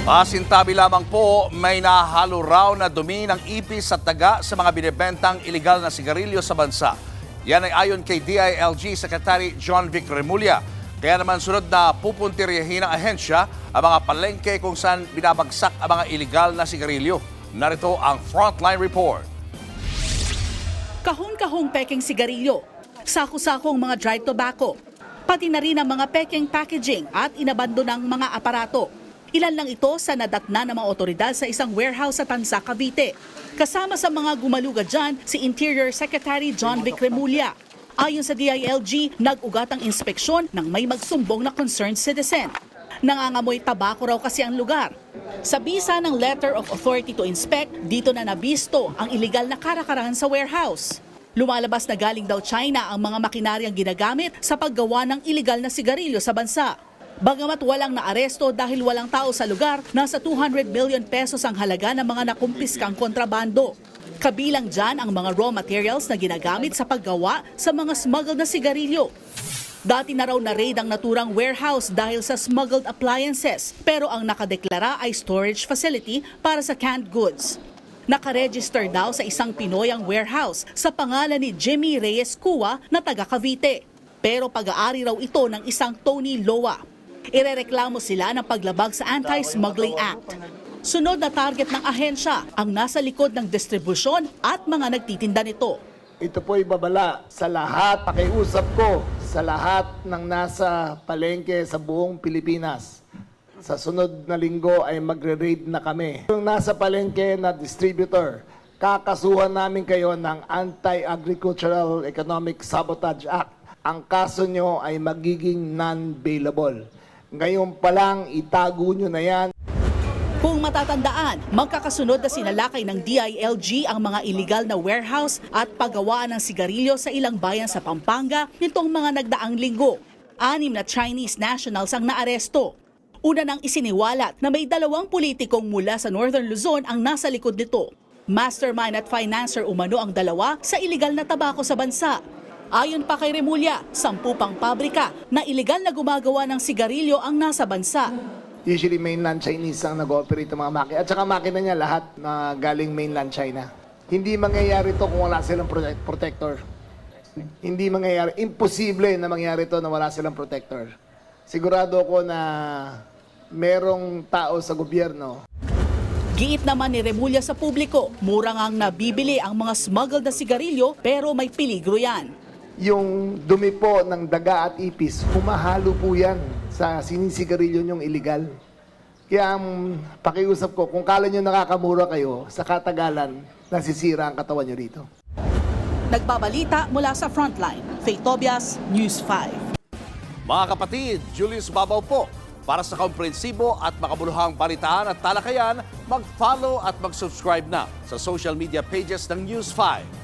Pasintabi lamang po, may nahalo raw na dumi ng ipis at taga sa mga binibentang iligal na sigarilyo sa bansa. Yan ay ayon kay DILG Secretary John Vic Remulla. Kaya naman sunod na pupuntiryahin ng ahensya ang mga palengke kung saan binabagsak ang mga iligal na sigarilyo. Narito ang Frontline Report. Kahon-kahong pekeng sigarilyo, sako-sakong mga dried tobacco, pati na rin ang mga pekeng packaging at inabandonang mga aparato. Ilan lang ito sa nadatna ng mga otoridad sa isang warehouse sa Tansa, Cavite. Kasama sa mga gumaluga dyan, si Interior Secretary John Vic Remulla. Ayon sa DILG, nag-ugat ang inspeksyon nang may magsumbong na concerned citizen. Nangangamoy tabako raw kasi ang lugar. Sa bisa ng Letter of Authority to Inspect, dito na nabisto ang iligal na karakarahan sa warehouse. Lumalabas na galing daw China ang mga makinaryang ginagamit sa paggawa ng iligal na sigarilyo sa bansa. Bagamat walang naaresto dahil walang tao sa lugar, nasa 200 billion pesos ang halaga ng mga nakumpiskang kontrabando. Kabilang dyan ang mga raw materials na ginagamit sa paggawa sa mga smuggled na sigarilyo. Dati na raw na-raid ang naturang warehouse dahil sa smuggled appliances, pero ang nakadeklara ay storage facility para sa canned goods. Nakaregister daw sa isang Pinoy ang warehouse sa pangalan ni Jimmy Reyes Cua na taga Cavite. Pero pag-aari raw ito ng isang Tony Loa. Irereklamo sila ng paglabag sa Anti-Smuggling Act. Sunod na target ng ahensya ang nasa likod ng distribusyon at mga nagtitinda nito. Ito po'y babala sa lahat, pakiusap ko sa lahat ng nasa palengke sa buong Pilipinas. Sa sunod na linggo ay magre-raid na kami. Yung nasa palengke na distributor, kakasuhan namin kayo ng Anti-Agricultural Economic Sabotage Act. Ang kaso nyo ay magiging non-bailable. Ngayon pa lang, itago nyo na yan. Kung matatandaan, magkakasunod na sinalakay ng DILG ang mga illegal na warehouse at paggawaan ng sigarilyo sa ilang bayan sa Pampanga nitong mga nagdaang linggo. 6 na Chinese nationals ang naaresto. Una nang isiniwalat na may 2 politikong mula sa Northern Luzon ang nasa likod nito. Mastermind at financer umano ang 2 sa illegal na tabako sa bansa. Ayon pa kay Remulla, 10 pang pabrika na iligal na gumagawa ng sigarilyo ang nasa bansa. Usually mainland Chinese ang nag-ooperate ng mga makina. At saka makina niya lahat na galing mainland China. Hindi mangyayari to kung wala silang protector. Hindi mangyayari. Imposible na mangyari to na wala silang protector. Sigurado ko na merong tao sa gobyerno. Giit naman ni Remulla sa publiko, mura ngang nabibili ang mga smuggled na sigarilyo pero may peligro yan. Yung dumi po ng daga at ipis, humahalo po yan sa sinisigarilyo nyong illegal. Kaya pakiusap ko, kung kala nyo nakakamura kayo, sa katagalan, nasisira ang katawan nyo rito. Nagbabalita mula sa Frontline, Faith Tobias, News 5. Mga kapatid, Julius Babaw po. Para sa komprehensibo at makabuluhang balitaan at talakayan, mag-follow at mag-subscribe na sa social media pages ng News 5.